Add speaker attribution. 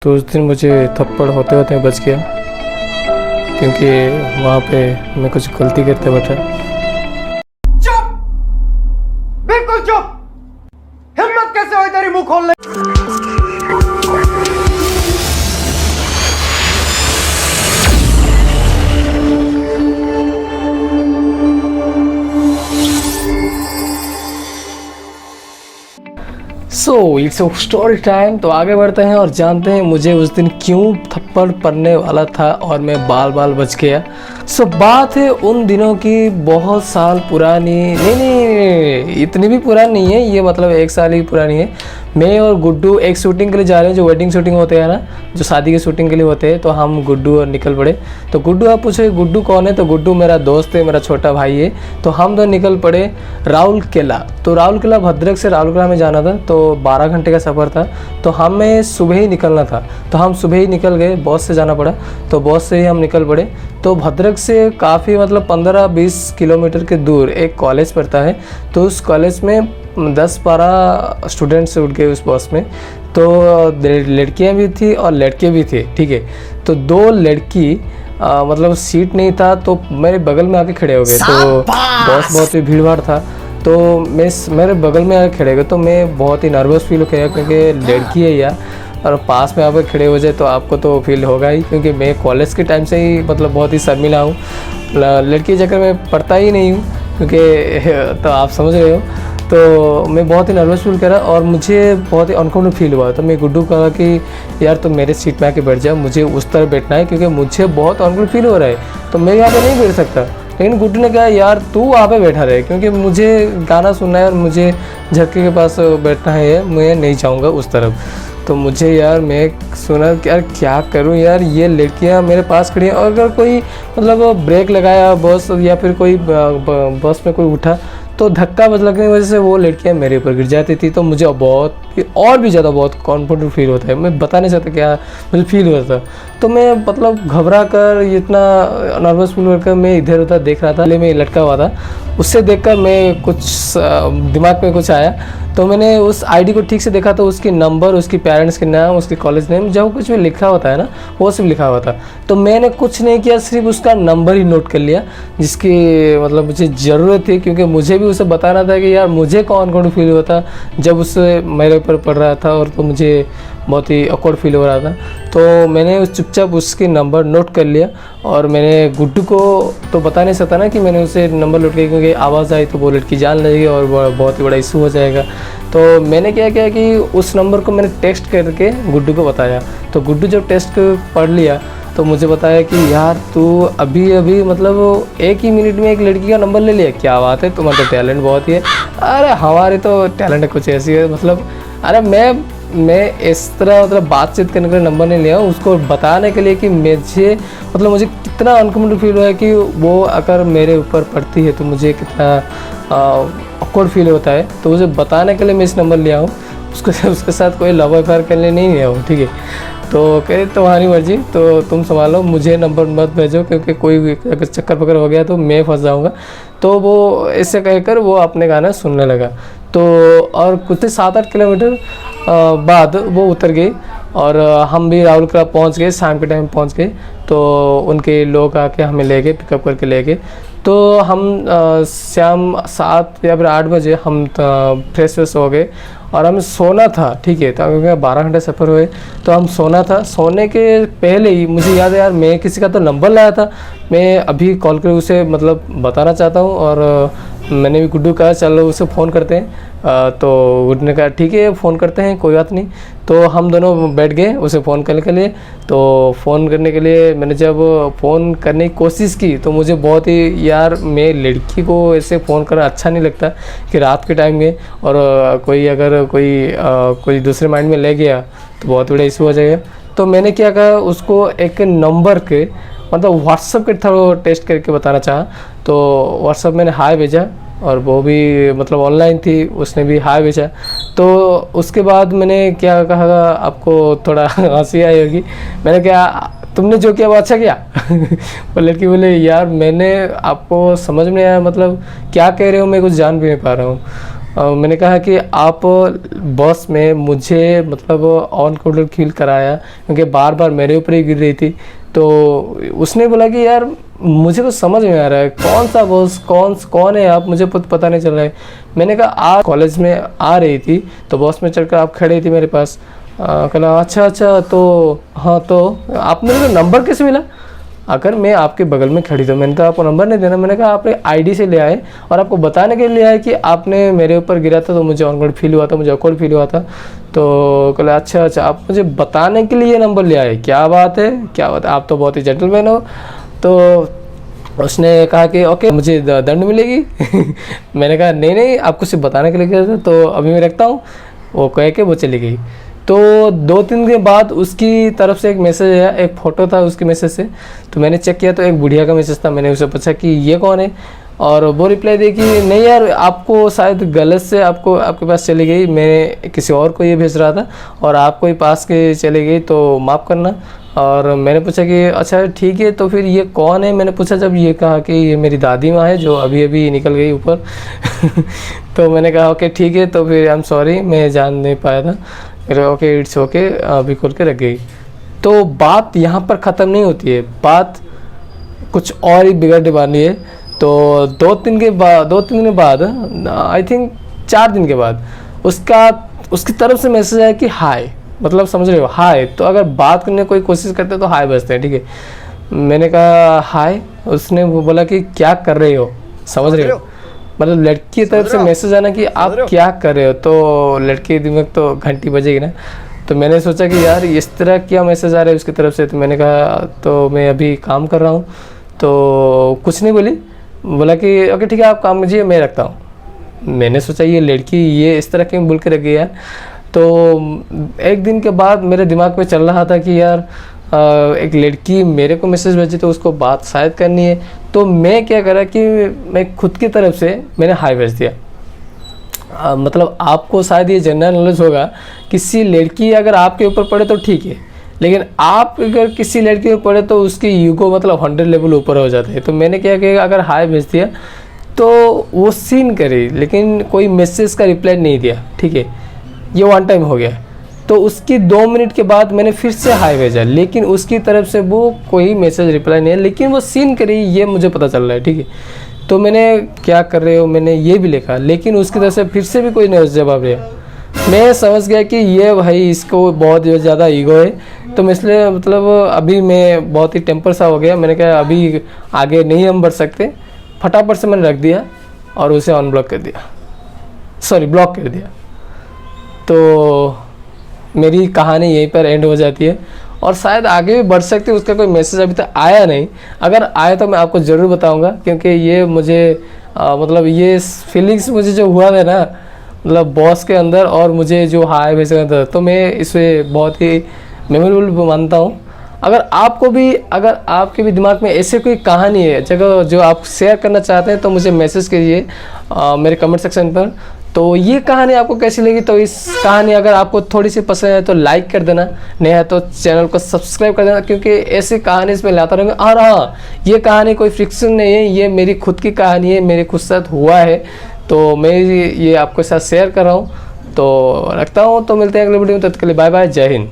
Speaker 1: तो उस दिन मुझे थप्पड़ होते होते बच गया, क्योंकि वहाँ पे मैं कुछ गलती करते बैठा।
Speaker 2: चुप, बिल्कुल चुप। हिम्मत कैसे हुई तेरी मुंह खोलने।
Speaker 1: So it's story time. तो आगे बढ़ते हैं और जानते हैं मुझे उस दिन क्यों थप्पड़ पड़ने वाला था और मैं बाल बाल बच गया। सो बात है उन दिनों की, बहुत साल पुरानी। नहीं, इतनी भी पुरानी नहीं है ये, मतलब 1 साल ही पुरानी है। मैं और गुड्डू एक शूटिंग के लिए जा रहे हैं, जो वेडिंग शूटिंग होते हैं ना, जो शादी की शूटिंग के लिए होते हैं। तो हम गुड्डू और निकल पड़े। तो गुड्डू, आप पूछे गुड्डू कौन है, तो गुड्डू मेरा दोस्त है, मेरा छोटा भाई है। तो हम दोनों निकल पड़े राउल किला। तो राउल किला, भद्रक से राउल किला में जाना था, तो 12 घंटे का सफ़र था। तो हमें सुबह ही निकलना था, तो हम सुबह ही निकल गए, बस से जाना पड़ा। तो बस से ही हम निकल पड़े। तो भद्रक से काफ़ी मतलब 15-20 किलोमीटर के दूर एक कॉलेज पड़ता है। तो उस कॉलेज में 10-12 स्टूडेंट्स उठ गए उस बस में। तो लड़कियां भी थी और लड़के भी थे, ठीक है। तो 2 लड़की मतलब सीट नहीं था, तो मेरे बगल में आके खड़े हो गए। तो बस बहुत ही भीड़ भाड़ था, तो मेरे बगल में आके खड़े हो गए। तो मैं बहुत ही नर्वस फील हो गया, क्योंकि लड़की है यार, और पास में आप खड़े हो जाए तो आपको तो फील होगा ही, क्योंकि मैं कॉलेज के टाइम से ही मतलब बहुत ही शर्मिला हूँ, लड़की चक्कर में पढ़ता ही नहीं हूँ, क्योंकि तो आप समझ रहे हो। तो मैं बहुत ही नर्वस फील करा और मुझे बहुत ही अनकम्फर्टेबल फील हुआ। तो मैं गुड्डू को कहा कि यार तुम मेरे सीट में आके बैठ जाओ, मुझे उस तरफ बैठना है, क्योंकि मुझे बहुत अनकम्फर्टेबल फील हो रहा है। तो मैं यहाँ पे नहीं बैठ सकता। लेकिन गुड्डू ने कहा यार तू वहाँ पे बैठा रहे, क्योंकि मुझे गाना सुनना है और मुझे झटके के पास बैठना है, मैं नहीं जाऊँगा उस तरफ। तो मुझे यार, मैं सुना कि यार क्या करूं यार, ये लड़कियां मेरे पास खड़ी हैं, और अगर कोई मतलब ब्रेक लगाया बस, या फिर कोई बस में कोई उठा, तो धक्का बज लगने की वजह से वो लड़कियां मेरे ऊपर गिर जाती थी। तो मुझे बहुत और भी ज़्यादा बहुत कॉन्फिडेंट फील होता है, मैं बता नहीं सकता क्या मुझे फील होता था। तो मैं मतलब घबरा कर, इतना नर्वस फील होकर मैं इधर उधर देख रहा था। पहले मैं लटका हुआ था, उससे देखकर मैं कुछ दिमाग में कुछ आया। तो मैंने उस आईडी को ठीक से देखा, तो उसकी नंबर, उसकी पेरेंट्स के नाम, उसके कॉलेज नेम, जब कुछ भी लिखा होता है ना, वो सब लिखा हुआ था। तो मैंने कुछ नहीं किया, सिर्फ उसका नंबर ही नोट कर लिया, जिसकी मतलब मुझे ज़रूरत थी, क्योंकि मुझे भी उसे बताना था कि यार मुझे कौन फील हुआ था जब उससे मेरे ऊपर पड़ रहा था, और तो मुझे बहुत ही ऑकवर्ड फील हो रहा था। तो मैंने चुपचाप उसके नंबर नोट कर लिया, और मैंने गुड्डू को तो बता नहीं सकता ना कि मैंने उसे नंबर नोट किया, क्योंकि आवाज़ आई तो वो लड़की जान लेगी और बहुत ही बड़ा इशू हो जाएगा। तो मैंने क्या किया कि उस नंबर को मैंने टेक्स्ट करके गुड्डू को बताया। तो गुड्डू जब टेक्स्ट पढ़ लिया, तो मुझे बताया कि यार तू अभी मतलब 1 ही मिनट में एक लड़की का नंबर ले लिया, क्या बात है, तुम्हारा तो टैलेंट बहुत ही है। अरे हमारे तो टैलेंट कुछ ऐसी है, मतलब अरे मैं इस तरह मतलब बातचीत करने के लिए नंबर नहीं लिया, उसको बताने के लिए कि मुझे कितना अनकम्फर्टेबल फील हुआ है कि वो अगर मेरे ऊपर पड़ती है तो मुझे कितना ऑकवर्ड फील होता है। तो उसे बताने के लिए मैं इस नंबर लिया हूँ, उसके साथ कोई लव अफेयर करने नहीं लिया हूँ, ठीक है। तो कहे तुम्हारी मर्जी, तो तुम संभालो, मुझे नंबर मत भेजो, क्योंकि कोई अगर चक्कर पकड़ हो गया तो मैं फंस जाऊँगा। तो वो ऐसे कहकर वो अपने गाना सुनने लगा। तो और कुछ 7-8 किलोमीटर बाद वो उतर गई, और हम भी राउल किला पहुँच गए, शाम के टाइम पहुँच गए। तो उनके लोग आके हमें ले गए, पिकअप करके ले गए। तो हम शाम 7 या फिर 8 बजे हम फ्रेश हो गए, और हमें सोना था, ठीक है। तो क्योंकि 12 घंटे सफ़र हुए, तो हम सोना था। सोने के पहले ही मुझे याद है यार, मैं किसी का तो नंबर लाया था, मैं अभी कॉल कर उसे मतलब बताना चाहता हूँ। और मैंने भी गुड्डू कहा चलो उसे फ़ोन करते हैं। तो गुड्डू ने कहा ठीक है फ़ोन करते हैं, कोई बात नहीं। तो हम दोनों बैठ गए उसे फ़ोन करने के लिए। तो फ़ोन करने के लिए मैंने जब फ़ोन करने की कोशिश की, तो मुझे बहुत ही यार, मैं लड़की को ऐसे फ़ोन करना अच्छा नहीं लगता कि रात के टाइम में, और कोई दूसरे माइंड में ले गया तो बहुत बड़ा इशू हो जाएगा। तो मैंने क्या कहा, उसको एक नंबर के मतलब व्हाट्सएप के थ्रू टेस्ट करके बताना चाहा। तो व्हाट्सएप मैंने हाय भेजा, और वो भी मतलब ऑनलाइन थी, उसने भी हाय भेजा। तो उसके बाद मैंने क्या कहा, आपको थोड़ा हंसी आई होगी, मैंने कहा तुमने जो किया वो अच्छा किया। वो लड़की बोले यार मैंने आपको समझ में आया, मतलब क्या कह रहे हो, मैं कुछ जान भी नहीं पा रहा हूँ। मैंने कहा कि आप बस में मुझे मतलब अनकंफर्टेबल फील कराया क्योंकि बार बार मेरे ऊपर ही गिर रही थी। तो उसने बोला कि यार मुझे तो समझ में आ रहा है कौन सा बॉस कौन है आप, मुझे पता नहीं चल रहा है। मैंने कहा आप कॉलेज में आ रही थी तो बस में चढ़कर आप खड़ी थी मेरे पास। कहला अच्छा तो हाँ, तो आपने मेरा नंबर कैसे मिला? अगर मैं आपके बगल में खड़ी तो मैंने तो आपको नंबर नहीं देना। मैंने कहा आपने आईडी से ले आए और आपको बताने के लिए आए कि आपने मेरे ऊपर गिरा था तो मुझे ऑनवर्ड फील हुआ था, मुझे ऑकवर्ड फील हुआ था। तो कहला अच्छा आप मुझे बताने के लिए नंबर ले आए, क्या बात है आप तो बहुत ही जेंटलमैन हो। तो उसने कहा कि ओके मुझे दंड मिलेगी। मैंने कहा नहीं आपको सिर्फ बताने के लिए किया था, तो अभी मैं रखता हूँ। वो कह के वो चली गई। तो 2-3 दिन के बाद उसकी तरफ से एक मैसेज आया, एक फ़ोटो था उसके मैसेज से। तो मैंने चेक किया तो एक बुढ़िया का मैसेज था। मैंने उसे पूछा कि ये कौन है, और वो रिप्लाई दी कि नहीं यार आपको शायद गलत से आपके पास चली गई, मैं किसी और को ये भेज रहा था और आपको ही पास के चली गई तो माफ़ करना। और मैंने पूछा कि अच्छा ठीक है, तो फिर ये कौन है? मैंने पूछा जब ये कहा कि ये मेरी दादी माँ है जो अभी अभी निकल गई ऊपर। तो मैंने कहा ओके ठीक है, तो फिर आई एम सॉरी मैं जान नहीं पाया था। फिर ओके इट्स ओके अभी खोल के रख गई। तो बात यहाँ पर ख़त्म नहीं होती है, बात कुछ और ही बिगड़ने वाली है। तो 2-3 दिन के बाद आई थिंक 4 दिन के बाद उसकी तरफ से मैसेज आया कि हाय, मतलब समझ रहे हो हाय। तो अगर बात करने की कोई कोशिश करते हैं तो हाय बजते हैं, ठीक है। मैंने कहा हाय, उसने वो बोला कि क्या कर रहे हो, समझ रहे हो, मतलब लड़की की तरफ से मैसेज आना कि आप क्या कर रहे हो। तो लड़की के दिमाग तो घंटी बजेगी ना। तो मैंने सोचा कि यार इस तरह क्या मैसेज आ रहा है उसकी तरफ से। तो मैंने कहा तो मैं अभी काम कर रहा हूँ। तो कुछ नहीं बोली, बोला कि ओके ठीक है आप काम कीजिए मैं रखता हूँ। मैंने सोचा ये लड़की ये इस तरह क्यों बोल के रख गई यार। तो एक दिन के बाद मेरे दिमाग में चल रहा था कि यार एक लड़की मेरे को मैसेज भेजी तो उसको बात शायद करनी है। तो मैं क्या करा कि मैं खुद की तरफ से मैंने हाय भेज दिया। मतलब आपको शायद ये जनरल नॉलेज होगा, किसी लड़की अगर आपके ऊपर पड़े तो ठीक है, लेकिन आप अगर किसी लड़की के ऊपर पड़े तो उसकी ईगो मतलब 100 लेवल ऊपर हो जाता है। तो मैंने क्या किया, अगर हाय भेज दिया तो वो सीन करी लेकिन कोई मैसेज का रिप्लाई नहीं दिया, ठीक है, ये वन टाइम हो गया। तो उसकी 2 मिनट के बाद मैंने फिर से हाय भेजा, लेकिन उसकी तरफ से वो कोई मैसेज रिप्लाई नहीं है, लेकिन वो सीन करी ये मुझे पता चल रहा है, ठीक है। तो मैंने क्या कर रहे हो मैंने ये भी लिखा, लेकिन उसकी तरफ से फिर से भी कोई नहीं जवाब दिया। मैं समझ गया कि ये भाई इसको बहुत ज़्यादा ईगो है। तो मैं इसलिए मतलब अभी मैं बहुत ही टेम्पर सा हो गया। मैंने कहा अभी आगे नहीं हम बढ़ सकते, फटाफट से मैंने रख दिया और उसे अनब्लॉक कर दिया, सॉरी ब्लॉक कर दिया। तो मेरी कहानी यहीं पर एंड हो जाती है और शायद आगे भी बढ़ सकती है। उसका कोई मैसेज अभी तक आया नहीं, अगर आया तो मैं आपको ज़रूर बताऊंगा, क्योंकि ये मुझे मतलब ये फीलिंग्स मुझे जो हुआ है ना, मतलब बॉस के अंदर और मुझे जो हाय भेज के अंदर, तो मैं इसे बहुत ही मेमोरेबल मानता हूँ। अगर आपके भी दिमाग में ऐसे कोई कहानी है जगह जो आप शेयर करना चाहते हैं तो मुझे मैसेज कीजिए मेरे कमेंट सेक्शन पर। तो ये कहानी आपको कैसी लगी, तो इस कहानी अगर आपको थोड़ी सी पसंद है तो लाइक कर देना, नहीं है तो चैनल को सब्सक्राइब कर देना, क्योंकि ऐसी कहानी इसमें लाता रहूँगा। और हाँ, ये कहानी कोई फिक्शन नहीं है, ये मेरी खुद की कहानी है, मेरे खुद साथ हुआ है, तो मैं ये आपके साथ शेयर कर रहा हूँ। तो रखता हूँ, तो मिलते हैं अगले वीडियो में, तब तक के लिए बाय बाय, जय हिंद।